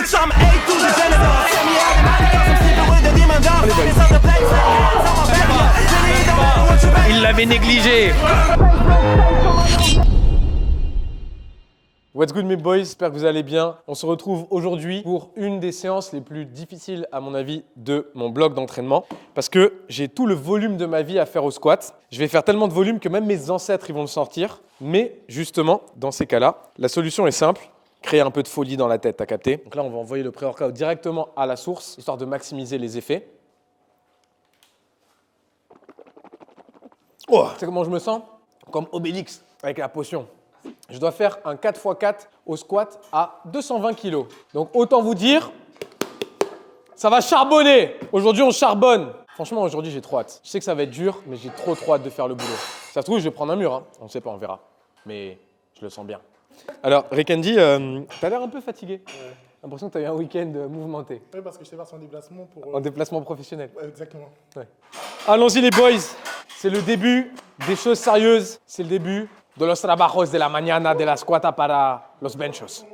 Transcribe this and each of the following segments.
bitch, I'm A to the genital. Tell me how the man comes, I'm sleeping with the demon dog. It's on the place, it's on my backyard. Really, it don't matter what you back. Il l'avait négligé. What's good mes boys, j'espère que vous allez bien. On se retrouve aujourd'hui pour une des séances les plus difficiles à mon avis de mon bloc d'entraînement parce que j'ai tout le volume de ma vie à faire au squat. Je vais faire tellement de volume que même mes ancêtres ils vont le sortir. Mais justement, dans ces cas-là, la solution est simple. Créer un peu de folie dans la tête, t'as capté? Donc là, on va envoyer le pré-workout directement à la source, histoire de maximiser les effets. Oh, tu sais comment je me sens? Comme Obélix avec la potion. Je dois faire un 4x4 au squat à 220 kg. Donc autant vous dire, ça va charbonner. Aujourd'hui, on charbonne. Franchement, aujourd'hui, j'ai trop hâte. Je sais que ça va être dur, mais j'ai trop hâte de faire le boulot. Ça se trouve, je vais prendre un mur. Hein. On ne sait pas, on verra. Mais je le sens bien. Alors, Rekendi, t'as l'air un peu fatigué. Ouais. J'ai l'impression que t'as eu un week-end mouvementé. Oui, parce que je t'ai parti en déplacement pour... En déplacement professionnel. Ouais, exactement. Ouais. Allons-y les boys. C'est le début des choses sérieuses. C'est le début de los trabajos de la mañana de la squata para los benchos.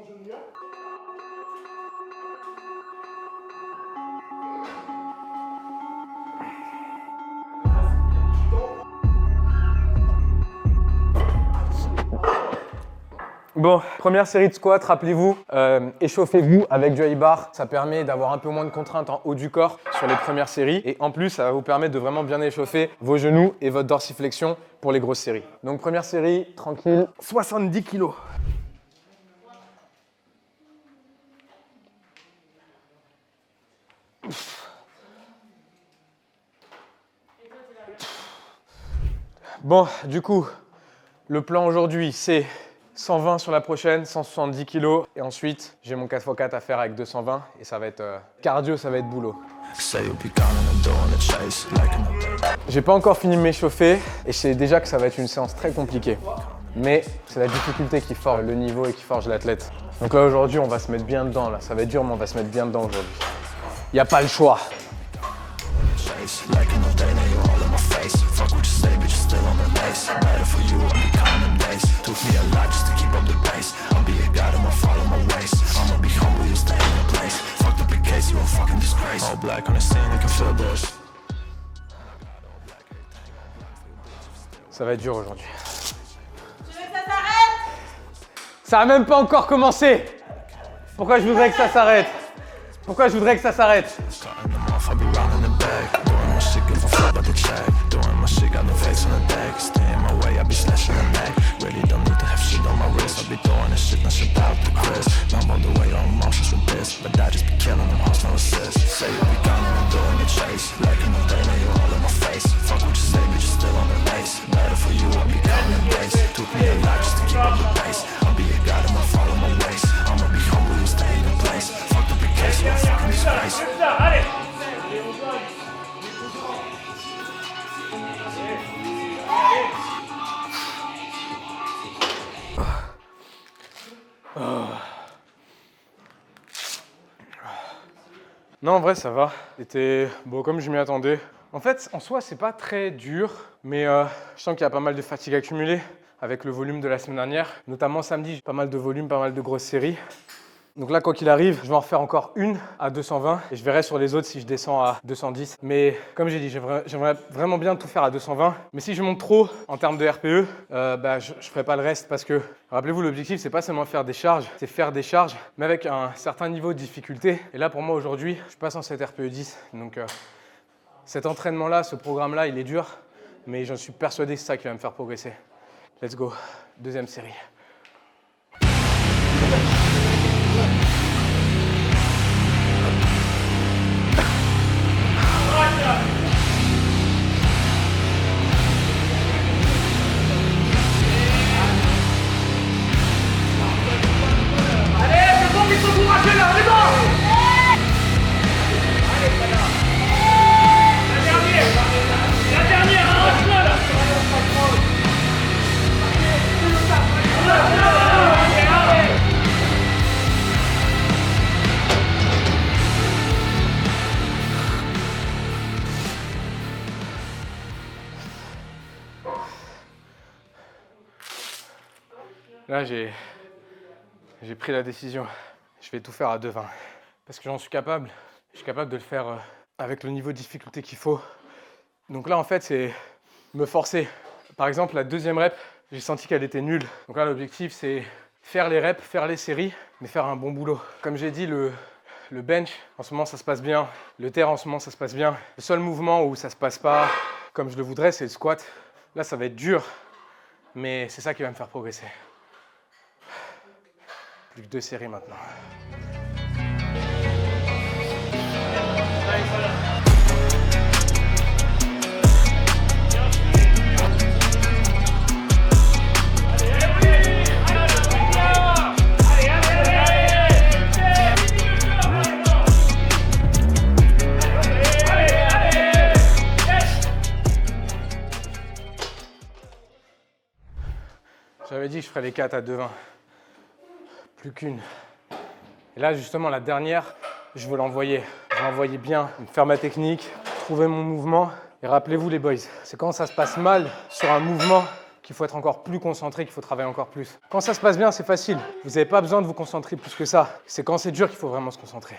Bon, première série de squats, rappelez-vous, échauffez-vous avec du high bar. Ça permet d'avoir un peu moins de contraintes en haut du corps sur les premières séries. Et en plus, ça va vous permettre de vraiment bien échauffer vos genoux et votre dorsiflexion pour les grosses séries. Donc première série, tranquille, 70 kilos. Bon, du coup, le plan aujourd'hui, c'est 120 sur la prochaine, 170 kg. Et ensuite, j'ai mon 4x4 à faire avec 220. Et ça va être cardio, ça va être boulot. J'ai pas encore fini de m'échauffer. Et je sais déjà que ça va être une séance très compliquée. Mais c'est la difficulté qui forge le niveau et qui forge l'athlète. Donc là, aujourd'hui, on va se mettre bien dedans. Là. Ça va être dur, mais on va se mettre bien dedans aujourd'hui. Il n'y a pas le choix. Ça va être dur aujourd'hui. Tu veux que ça s'arrête? Ça a même pas encore commencé. Pourquoi je voudrais que ça s'arrête? Pourquoi je voudrais que ça s'arrête? Non, en vrai, ça va. C'était bon, comme je m'y attendais. En fait, en soi, c'est pas très dur, mais je sens qu'il y a pas mal de fatigue accumulée avec le volume de la semaine dernière. Notamment samedi, j'ai pas mal de volume, pas mal de grosses séries. Donc là, quoi qu'il arrive, je vais en refaire encore une à 220 et je verrai sur les autres si je descends à 210. Mais comme j'ai dit, j'aimerais vraiment bien tout faire à 220. Mais si je monte trop en termes de RPE, je ferai pas le reste parce que, rappelez-vous, l'objectif, c'est pas seulement faire des charges, c'est faire des charges, mais avec un certain niveau de difficulté. Et là, pour moi, aujourd'hui, je passe en cette RPE 10. Donc cet entraînement-là, ce programme-là, il est dur, mais j'en suis persuadé que c'est ça qui va me faire progresser. Let's go. Deuxième série. Là, j'ai pris la décision. Je vais tout faire à 2,20. parce que j'en suis capable. Je suis capable de le faire avec le niveau de difficulté qu'il faut. Donc là, en fait, c'est me forcer. Par exemple, la deuxième rep, j'ai senti qu'elle était nulle. Donc là, l'objectif, c'est faire les reps, faire les séries, mais faire un bon boulot. Comme j'ai dit, le bench, en ce moment, ça se passe bien. Le terre, en ce moment, ça se passe bien. Le seul mouvement où ça se passe pas comme je le voudrais, c'est le squat. Là, ça va être dur, mais c'est ça qui va me faire progresser. Plus que 2 séries maintenant. J'avais dit que je ferais les 4 à 2,20. Plus qu'une. Et là, justement, la dernière, je veux l'envoyer. Je veux l'envoyer bien, faire ma technique, trouver mon mouvement. Et rappelez-vous, les boys, c'est quand ça se passe mal sur un mouvement qu'il faut être encore plus concentré, qu'il faut travailler encore plus. Quand ça se passe bien, c'est facile. Vous n'avez pas besoin de vous concentrer plus que ça. C'est quand c'est dur qu'il faut vraiment se concentrer.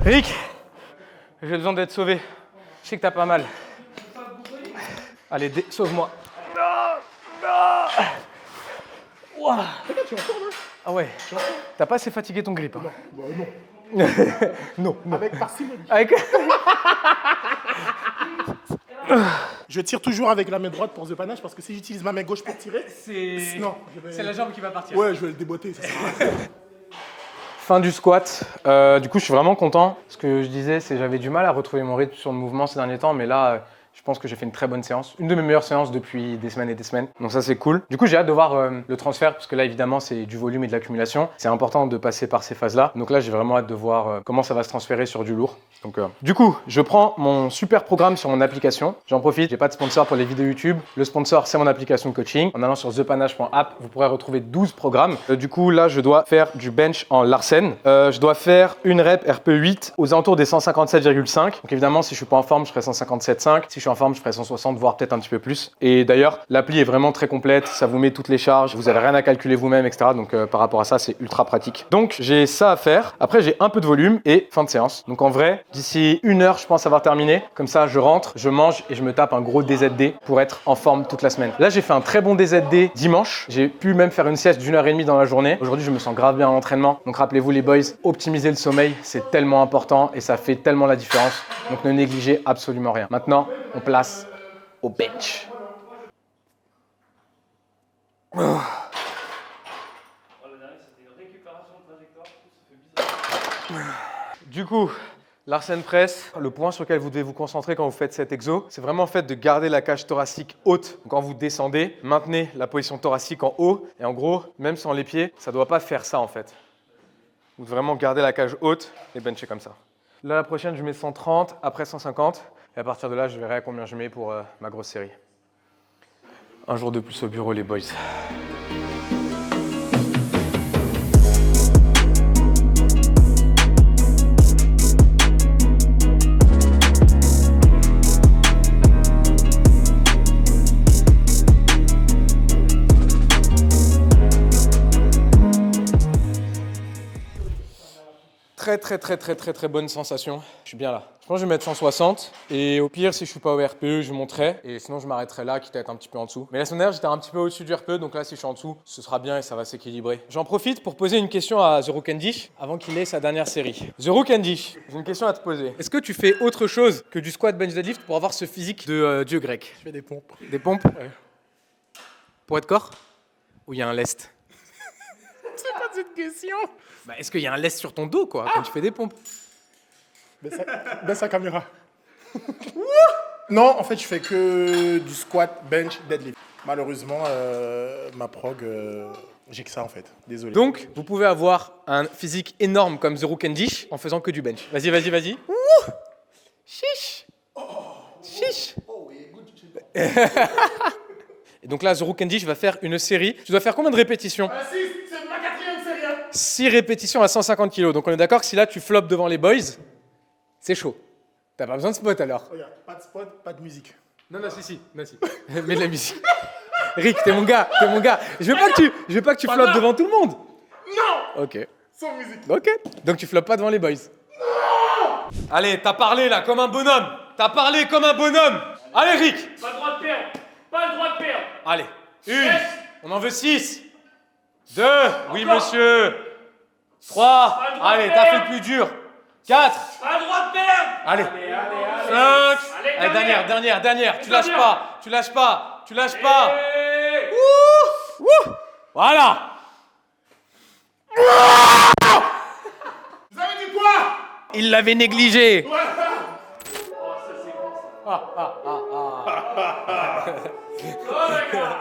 Rick, j'ai besoin d'être sauvé. Je sais que t'as pas mal. Allez, sauve-moi. Ouah. Ah ouais. T'as pas assez fatigué ton grip. Hein. Non. Non, non. Avec parcimonie. Avec... Je tire toujours avec la main droite pour The Panache parce que si j'utilise ma main gauche pour tirer, non, c'est la jambe qui va partir. Ouais, je vais le déboîter. Ça sert à rien. Fin du squat. Du coup, je suis vraiment content. Ce que je disais, c'est que j'avais du mal à retrouver mon rythme sur le mouvement ces derniers temps, mais là, je pense que j'ai fait une très bonne séance. Une de mes meilleures séances depuis des semaines et des semaines. Donc ça, c'est cool. Du coup, j'ai hâte de voir le transfert, parce que là, évidemment, c'est du volume et de l'accumulation. C'est important de passer par ces phases-là. Donc là, j'ai vraiment hâte de voir comment ça va se transférer sur du lourd. Donc, du coup, je prends mon super programme sur mon application. J'en profite, j'ai pas de sponsor pour les vidéos YouTube. Le sponsor, c'est mon application de coaching. En allant sur thepanache.app, vous pourrez retrouver 12 programmes. Du coup, là, je dois faire du bench en Larsen. Je dois faire une rep RP8 aux alentours des 157,5. Donc évidemment, si je suis pas en forme, je ferai 157,5. Si je suis en forme, je ferai 160, voire peut-être un petit peu plus. Et d'ailleurs, l'appli est vraiment très complète. Ça vous met toutes les charges. Vous avez rien à calculer vous-même, etc. Donc par rapport à ça, c'est ultra pratique. Donc j'ai ça à faire. Après, j'ai un peu de volume et fin de séance. Donc en vrai, d'ici 1 heure, je pense avoir terminé. Comme ça, je rentre, je mange et je me tape un gros DZD pour être en forme toute la semaine. Là, j'ai fait un très bon DZD dimanche. J'ai pu même faire une sieste d'1h30 dans la journée. Aujourd'hui, je me sens grave bien à l'entraînement. Donc rappelez-vous les boys, optimiser le sommeil, c'est tellement important et ça fait tellement la différence. Donc ne négligez absolument rien. Maintenant, on place au bench. Du coup, Larsen Press, le point sur lequel vous devez vous concentrer quand vous faites cet exo, c'est vraiment le fait de garder la cage thoracique haute. Donc, quand vous descendez, maintenez la position thoracique en haut. Et en gros, même sans les pieds, ça ne doit pas faire ça en fait. Vous devez vraiment garder la cage haute et bencher comme ça. Là, la prochaine, je mets 130, après 150. Et à partir de là, je verrai à combien je mets pour ma grosse série. Un jour de plus au bureau, les boys. Très bonne sensation. Je suis bien là. Je pense que je vais mettre 160 et au pire, si je suis pas au RPE, je monterai et sinon je m'arrêterai là, quitte à être un petit peu en dessous. Mais la semaine dernière, j'étais un petit peu au-dessus du RPE, donc là, si je suis en dessous, ce sera bien et ça va s'équilibrer. J'en profite pour poser une question à The Rookendish avant qu'il ait sa dernière série. The Rookendish, j'ai une question à te poser. Est-ce que tu fais autre chose que du squat, bench, deadlift pour avoir ce physique de dieu grec? Je fais des pompes. Des pompes? Ouais. Pour être corps? Ou il y a un lest? C'est quoi cette question? Bah, est-ce qu'il y a un lest sur ton dos, quoi, quand tu fais des pompes? Baisse sa caméra. Non, en fait, je fais que du squat, bench, deadlift. Malheureusement, ma prog, j'ai que ça en fait. Désolé. Donc, vous pouvez avoir un physique énorme comme The Rook and Dish en faisant que du bench. Vas-y, vas-y, vas-y. Ouh, chiche. Chiche. Et donc là, The Rook and Dish va faire une série. Tu dois faire combien de répétitions? 6, c'est ma 4e série. 6 répétitions à 150 kg. Donc on est d'accord que si là tu floppes devant les boys, c'est chaud. T'as pas besoin de spot alors. Regarde, pas de spot, pas de musique. Non, si. Mets de la musique. Rick, t'es mon gars. Je veux pas que tu floppes devant tout le monde. Non. Ok. Sans musique. Ok. Donc tu floppes pas devant les boys. Non. Allez, t'as parlé là comme un bonhomme. Allez, Rick. Pas le droit de perdre. Pas le droit de perdre. Allez. 1. On en veut 6. 2. Oui, Encore. monsieur. 3. Pas le droit de Allez, t'as fait perdre. le plus dur. 4. Pas le droit de perdre. Allez. Allez. 5. Allez, Dernière. Tu lâches dernière. pas. Hey. Ouh. Voilà. Vous avez dit quoi? Il l'avait négligé. Oh, ça c'est bon ça. Oh my god.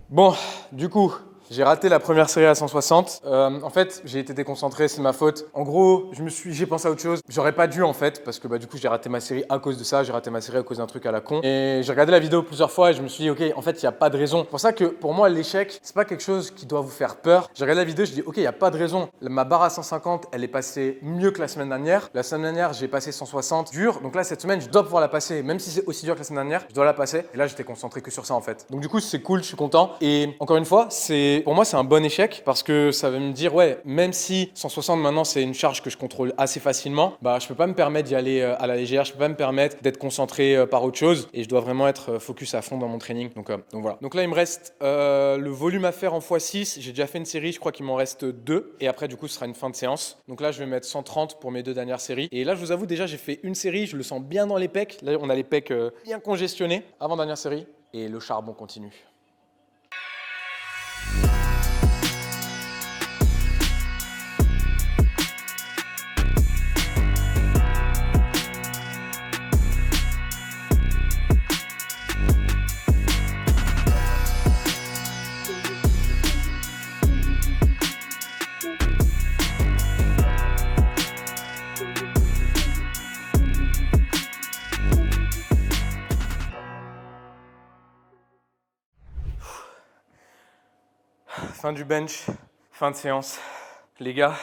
Bon, du coup, j'ai raté la première série à 160. En fait, j'ai été déconcentré, c'est ma faute. En gros, j'ai pensé à autre chose. J'aurais pas dû en fait, parce que du coup, j'ai raté ma série à cause de ça. J'ai raté ma série à cause d'un truc à la con. Et j'ai regardé la vidéo plusieurs fois et je me suis dit, ok, en fait, il y a pas de raison. C'est pour ça que pour moi, l'échec, c'est pas quelque chose qui doit vous faire peur. J'ai regardé la vidéo, je dis, ok, il y a pas de raison. Ma barre à 150, elle est passée mieux que la semaine dernière. La semaine dernière, j'ai passé 160 dur. Donc là, cette semaine, je dois pouvoir la passer. Même si c'est aussi dur que la semaine dernière, je dois la passer. Et là, j'étais concentré que sur ça en fait. Donc du coup, c'est cool, je suis content. Et encore une fois, pour moi, c'est un bon échec parce que ça veut me dire, ouais, même si 160 maintenant, c'est une charge que je contrôle assez facilement, je peux pas me permettre d'y aller à la légère, je peux pas me permettre d'être concentré par autre chose et je dois vraiment être focus à fond dans mon training. Donc voilà. Donc là, il me reste le volume à faire en x6. J'ai déjà fait une série, je crois qu'il m'en reste 2 et après, du coup, ce sera une fin de séance. Donc là, je vais mettre 130 pour mes 2 dernières séries. Et là, je vous avoue, déjà, j'ai fait une série, je le sens bien dans les pecs. Là, on a les pecs bien congestionnés avant dernière série et le charbon continue. Fin du bench, fin de séance. Les gars,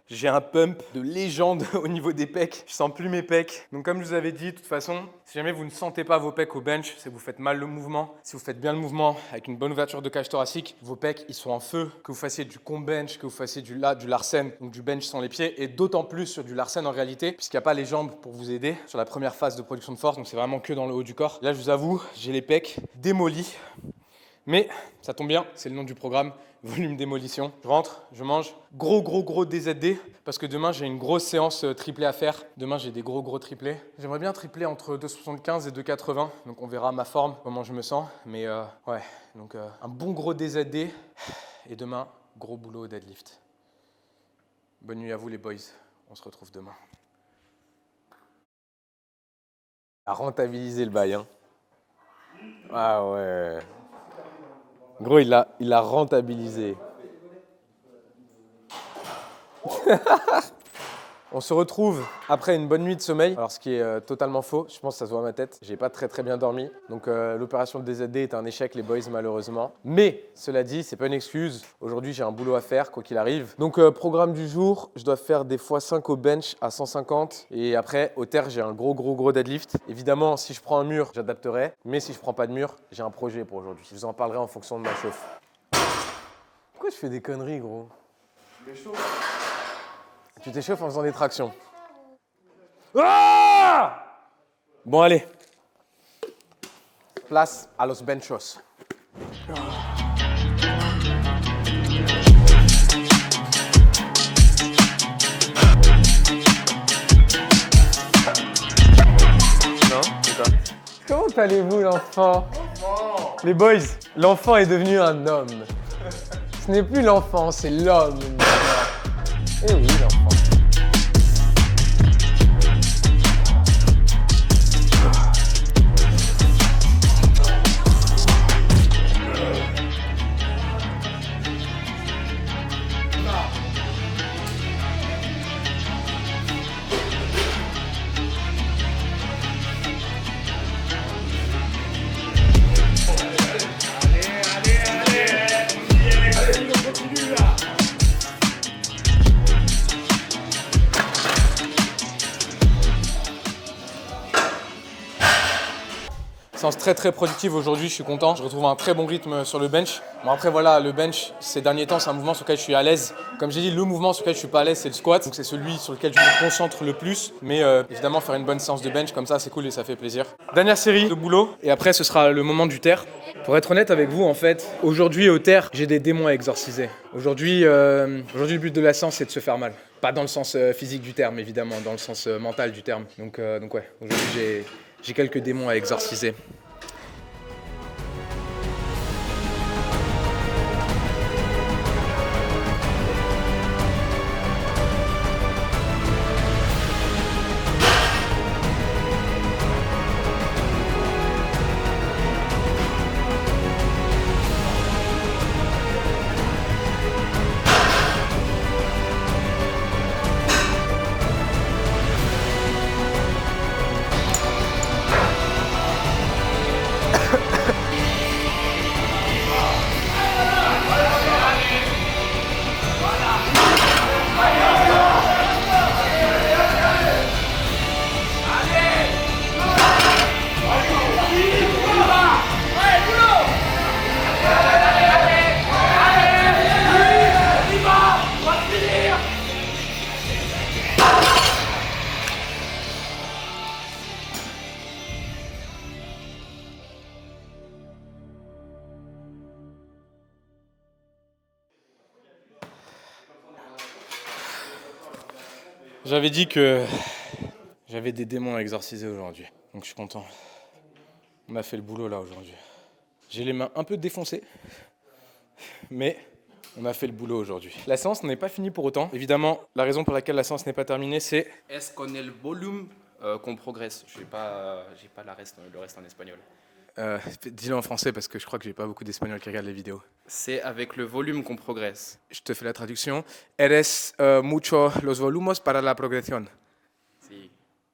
j'ai un pump de légende au niveau des pecs. Je sens plus mes pecs. Donc comme je vous avais dit, de toute façon, si jamais vous ne sentez pas vos pecs au bench, c'est que vous faites mal le mouvement. Si vous faites bien le mouvement avec une bonne ouverture de cage thoracique, vos pecs, ils sont en feu. Que vous fassiez du comb bench, que vous fassiez du Larsen, donc du bench sans les pieds, et d'autant plus sur du Larsen en réalité, puisqu'il n'y a pas les jambes pour vous aider sur la première phase de production de force, donc c'est vraiment que dans le haut du corps. Là, je vous avoue, j'ai les pecs démolis. Mais ça tombe bien, c'est le nom du programme, volume démolition. Je rentre, je mange, gros DZD, parce que demain j'ai une grosse séance triplée à faire. Demain j'ai des gros triplés. J'aimerais bien tripler entre 2,75 et 2,80, donc on verra ma forme, comment je me sens. Mais ouais, donc un bon gros DZD, et demain, gros boulot au deadlift. Bonne nuit à vous les boys, on se retrouve demain. À rentabiliser le bail, hein. Ah ouais. Gros, il l'a rentabilisé. On se retrouve après une bonne nuit de sommeil. Alors ce qui est totalement faux, je pense que ça se voit à ma tête. J'ai pas très bien dormi. Donc l'opération de DZD est un échec les boys malheureusement. Mais cela dit, c'est pas une excuse. Aujourd'hui j'ai un boulot à faire quoi qu'il arrive. Donc programme du jour, je dois faire des x5 au bench à 150. Et après au terre j'ai un gros deadlift. Évidemment si je prends un mur, j'adapterai. Mais si je prends pas de mur, j'ai un projet pour aujourd'hui. Je vous en parlerai en fonction de ma chauffe. Pourquoi je fais des conneries gros? Tu t'échauffes en faisant des tractions. Ah! Bon, allez. Place à los benchos. Non, c'est quoi? Comment allez-vous, l'enfant? Les boys, l'enfant est devenu un homme. Ce n'est plus l'enfant, c'est l'homme. Eh oui, l'enfant. Séance très productive aujourd'hui, je suis content. Je retrouve un très bon rythme sur le bench. Bon après voilà, le bench, ces derniers temps, c'est un mouvement sur lequel je suis à l'aise. Comme j'ai dit, le mouvement sur lequel je suis pas à l'aise, c'est le squat. Donc c'est celui sur lequel je me concentre le plus. Mais évidemment, faire une bonne séance de bench comme ça, c'est cool et ça fait plaisir. Dernière série de boulot et après ce sera le moment du terre. Pour être honnête avec vous, en fait, aujourd'hui au terre, j'ai des démons à exorciser. Aujourd'hui, le but de la séance, c'est de se faire mal. Pas dans le sens physique du terme, évidemment, dans le sens mental du terme. Donc ouais, aujourd'hui j'ai quelques démons à exorciser. J'avais dit que j'avais des démons à exorciser aujourd'hui, donc je suis content. On a fait le boulot là aujourd'hui. J'ai les mains un peu défoncées, mais on a fait le boulot aujourd'hui. La séance n'est pas finie pour autant. Évidemment, la raison pour laquelle la séance n'est pas terminée, c'est... Est-ce qu'on est le volume qu'on progresse? J'ai pas le reste en espagnol. Dis-le en français parce que je crois que j'ai pas beaucoup d'Espagnols qui regardent les vidéos. C'est avec le volume qu'on progresse. Je te fais la traduction. Eres mucho los volumos para la progresión. Si.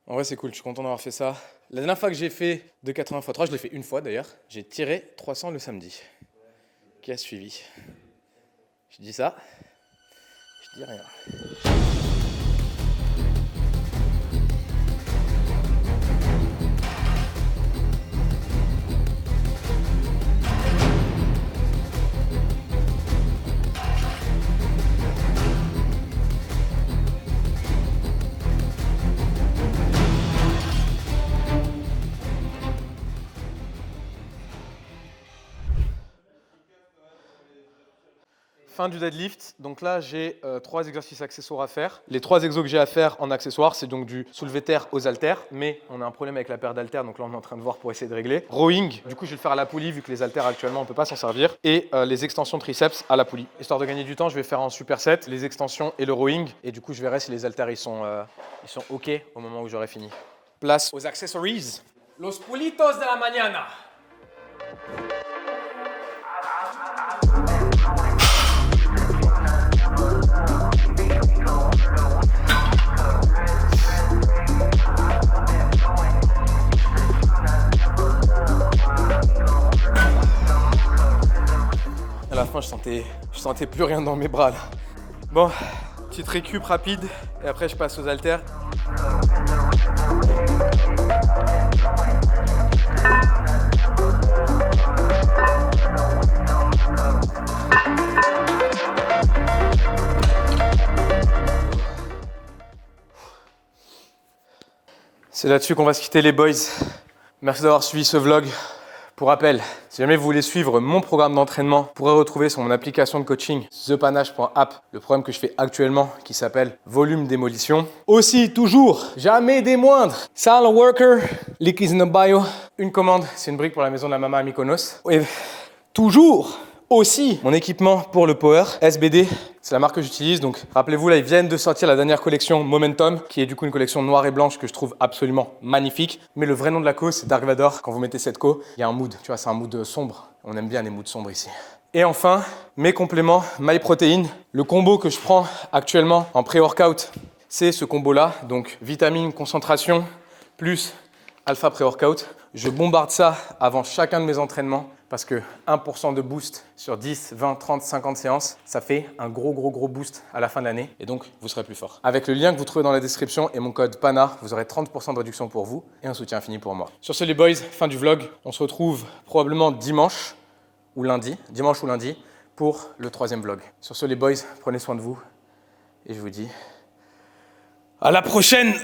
En vrai, c'est cool, je suis content d'avoir fait ça. La dernière fois que j'ai fait 2,80 x 3, je l'ai fait une fois d'ailleurs. J'ai tiré 300 le samedi. Qui a suivi? Je dis ça, je dis rien. Fin du deadlift, donc là j'ai 3 exercices accessoires à faire. Les 3 exos que j'ai à faire en accessoire, c'est donc du soulevé terre aux haltères, mais on a un problème avec la paire d'haltères, donc là on est en train de voir pour essayer de régler. Rowing, du coup je vais le faire à la poulie vu que les haltères actuellement on ne peut pas s'en servir. Et les extensions triceps à la poulie. Histoire de gagner du temps, je vais faire en superset les extensions et le rowing, et du coup je verrai si les haltères ils sont ok au moment où j'aurai fini. Place aux accessories. Los pulitos de la mañana. Je sentais plus rien dans mes bras là. Bon, petite récup rapide et après je passe aux haltères. C'est là-dessus qu'on va se quitter les boys. Merci d'avoir suivi ce vlog. Pour rappel, si jamais vous voulez suivre mon programme d'entraînement, vous pourrez retrouver sur mon application de coaching thepanache.app le programme que je fais actuellement qui s'appelle Volume Démolition. Aussi, toujours, jamais des moindres, Silent Worker, link is in the bio. Une commande, c'est une brique pour la maison de la maman à Mykonos. Et toujours aussi mon équipement pour le power, SBD, c'est la marque que j'utilise. Donc rappelez-vous, là ils viennent de sortir la dernière collection Momentum, qui est du coup une collection noire et blanche que je trouve absolument magnifique. Mais le vrai nom de la co, c'est Dark Vador. Quand vous mettez cette co, il y a un mood, tu vois, c'est un mood sombre. On aime bien les moods sombres ici. Et enfin, mes compléments MyProtein. Le combo que je prends actuellement en pré-workout, c'est ce combo-là. Donc vitamine, concentration, plus alpha pré-workout. Je bombarde ça avant chacun de mes entraînements parce que 1% de boost sur 10, 20, 30, 50 séances, ça fait un gros boost à la fin de l'année et donc vous serez plus fort. Avec le lien que vous trouvez dans la description et mon code PANA, vous aurez 30% de réduction pour vous et un soutien infini pour moi. Sur ce les boys, fin du vlog. On se retrouve probablement dimanche ou lundi pour le 3e vlog. Sur ce les boys, prenez soin de vous et je vous dis à la prochaine.